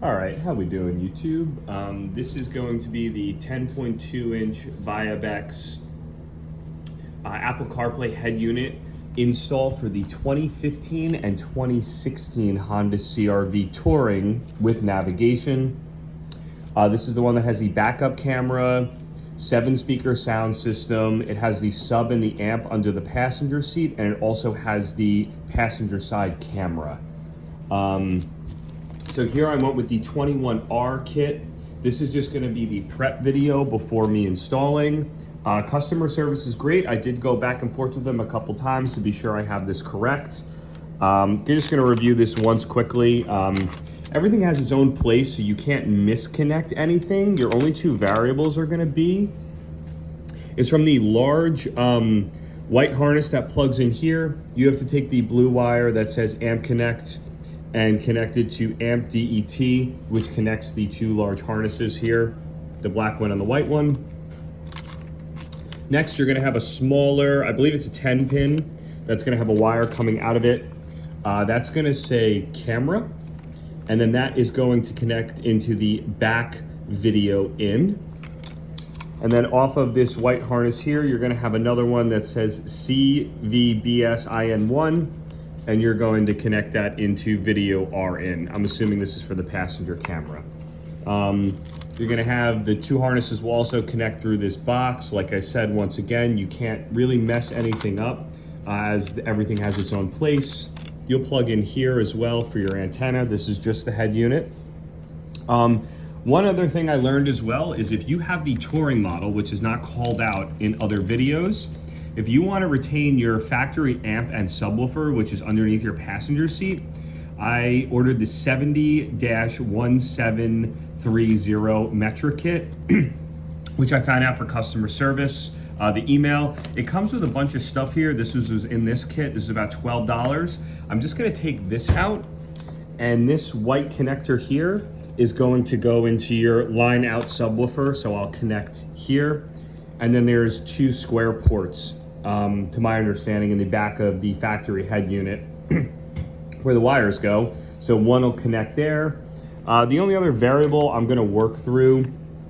All right, how we doing, YouTube? This is going to be the 10.2-inch Viabecs Apple CarPlay head unit install for the 2015 and 2016 Honda CRV Touring with navigation. This is the one that has the backup camera, 7-speaker sound system. It has the sub and the amp under the passenger seat, and it also has the passenger side camera. So here I went with the 21R kit. This is just gonna be the prep video before me installing. Customer service is great. I did go back and forth with them a couple times to be sure I have this correct. You're just gonna review this once quickly. Everything has its own place, so you can't misconnect anything. Your only two variables are gonna be, is from the large white harness that plugs in here. You have to take the blue wire that says amp connect and connect it to amp DET, which connects the two large harnesses here, the black one and the white one. Next, you're gonna have a smaller, I believe it's a 10 pin, that's gonna have a wire coming out of it. That's gonna say camera, and then that is going to connect into the back video in. And then off of this white harness here, you're gonna have another one that says CVBSIN1, and you're going to connect that into video RN. I'm assuming this is for the passenger camera. You're gonna have the two harnesses will also connect through this box. Like I said, once again, you can't really mess anything up as everything has its own place. You'll plug in here as well for your antenna. This is just the head unit. One other thing I learned as well is if you have the Touring model, which is not called out in other videos, if you want to retain your factory amp and subwoofer, which is underneath your passenger seat, I ordered the 70-1730 metric kit, which I found out for customer service. The email, it comes with a bunch of stuff here. This was in this kit. This is about $12. I'm just going to take this out, and this white connector here is going to go into your line out subwoofer. So I'll connect here. And then there's two square ports, to my understanding, in the back of the factory head unit where the wires go. So one will connect there. The only other variable I'm gonna work through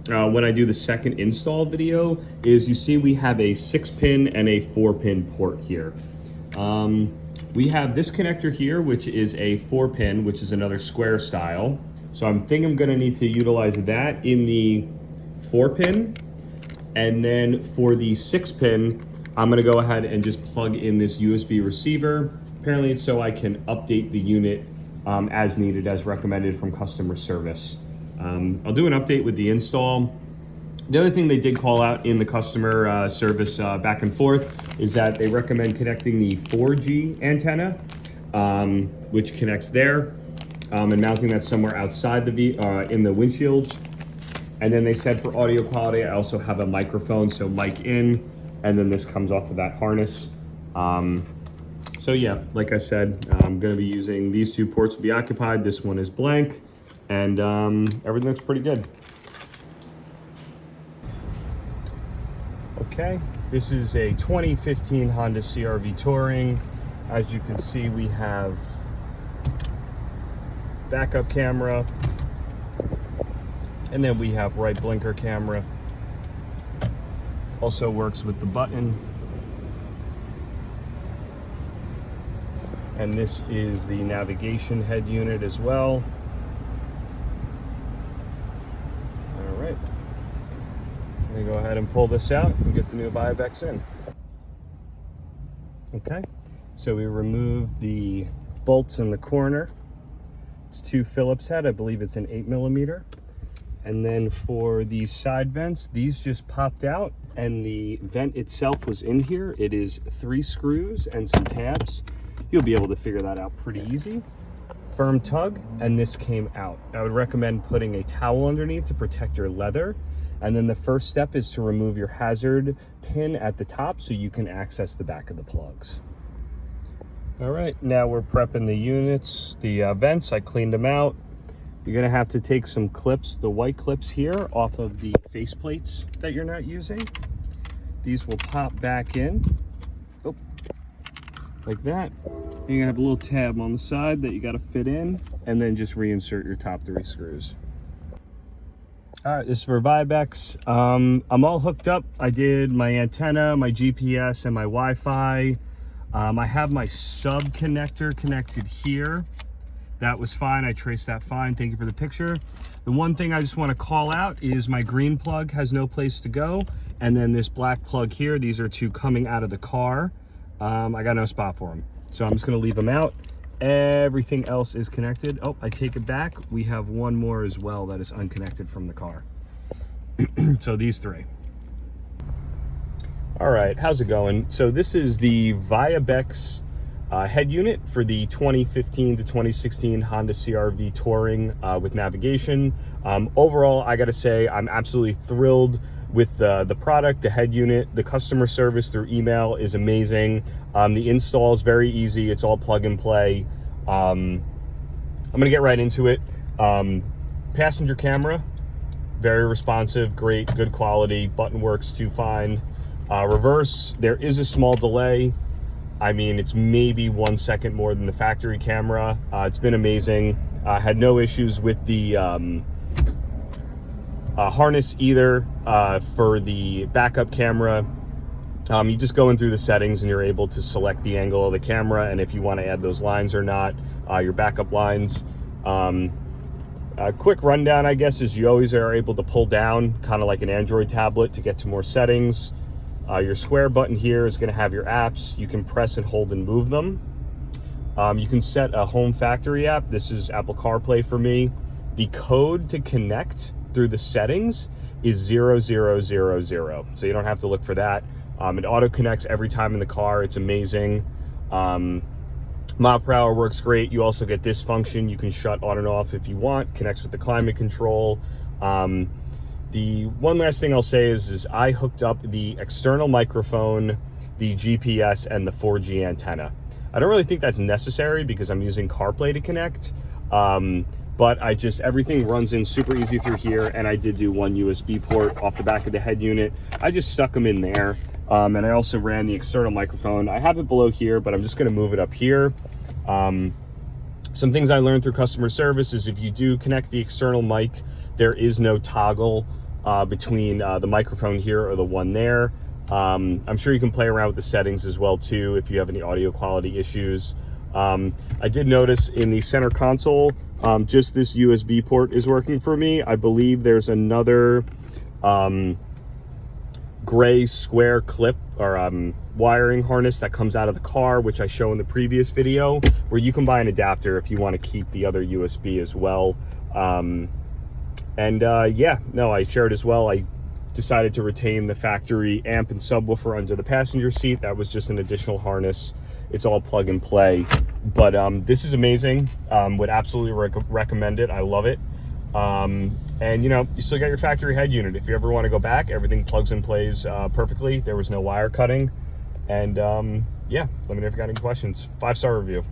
when I do the second install video is, you see we have a 6-pin and a 4-pin port here. We have this connector here, which is a 4-pin, which is another square style. So I'm gonna need to utilize that in the 4-pin. And then for the 6-pin, I'm gonna go ahead and just plug in this USB receiver. Apparently it's so I can update the unit as needed, as recommended from customer service. I'll do an update with the install. The other thing they did call out in the customer service back and forth is that they recommend connecting the 4G antenna, which connects there, and mounting that somewhere outside in the windshield. And then they said for audio quality, I also have a microphone, so mic in, and then this comes off of that harness. So yeah, like I said, I'm gonna be using these two ports to be occupied. This one is blank, and everything looks pretty good. Okay, this is a 2015 Honda CRV Touring. As you can see, we have backup camera, and then we have right blinker camera. Also works with the button. And this is the navigation head unit as well. All right. I'm gonna go ahead and pull this out and get the new Viabecs in. Okay, so we removed the bolts in the corner. It's 2 Phillips head, I believe it's an 8mm. And then for these side vents, these just popped out, and the vent itself was in here. It is 3 screws and some tabs. You'll be able to figure that out pretty easy. Firm tug, and this came out. I would recommend putting a towel underneath to protect your leather. And then the first step is to remove your hazard pin at the top so you can access the back of the plugs. All right, now we're prepping the units, the vents. I cleaned them out. You're gonna have to take some clips, the white clips here, off of the face plates that you're not using. These will pop back in, like that. And you're gonna have a little tab on the side that you gotta fit in, and then just reinsert your top 3 screws. All right, this is for Viabecs. I'm all hooked up. I did my antenna, my GPS, and my Wi-Fi. I have my sub connector connected here. That was fine, I traced that fine, thank you for the picture. The one thing I just wanna call out is my green plug has no place to go, and then this black plug here, these are 2 coming out of the car. I got no spot for them, so I'm just gonna leave them out. Everything else is connected. Oh, I take it back. We have one more as well that is unconnected from the car. So these 3. All right, how's it going? So this is the Viabecs head unit for the 2015 to 2016 Honda CRV Touring with navigation. Overall, I gotta say, I'm absolutely thrilled with the product, the head unit. The customer service through email is amazing. The install is very easy. It's all plug and play. I'm gonna get right into it. Passenger camera, very responsive, great, good quality. Button works too fine. Reverse, there is a small delay. I mean, it's maybe 1 second more than the factory camera. It's been amazing. Had no issues with the harness either. For the backup camera, you just go in through the settings and you're able to select the angle of the camera, and if you want to add those lines or not, your backup lines. A quick rundown, I guess, is you always are able to pull down, kind of like an Android tablet, to get to more settings. Your square button here is going to have your apps. You can press and hold and move them. You can set a home factory app. This is Apple CarPlay for me. The code to connect through the settings is 0000, so you don't have to look for that. It auto connects every time in the car. It's amazing. Mile per hour works great. You also get this function. You can shut on and off if you want. Connects with the climate control. The one last thing I'll say is I hooked up the external microphone, the GPS, and the 4G antenna. I don't really think that's necessary because I'm using CarPlay to connect, but everything runs in super easy through here, and I did do 1 USB port off the back of the head unit. I just stuck them in there, and I also ran the external microphone. I have it below here, but I'm just gonna move it up here. Some things I learned through customer service is if you do connect the external mic, there is no toggle between the microphone here or the one there. I'm sure you can play around with the settings as well too if you have any audio quality issues. I did notice in the center console, just this USB port is working for me. I believe there's another gray square clip or wiring harness that comes out of the car, which I show in the previous video, where you can buy an adapter if you want to keep the other USB as well. Yeah, no, I shared as well. I decided to retain the factory amp and subwoofer under the passenger seat. That was just an additional harness. It's all plug and play, but this is amazing. Would absolutely recommend it. I love it. And you know, you still got your factory head unit. If you ever want to go back, everything plugs and plays perfectly. There was no wire cutting. And yeah, let me know if you got any questions. 5-star review.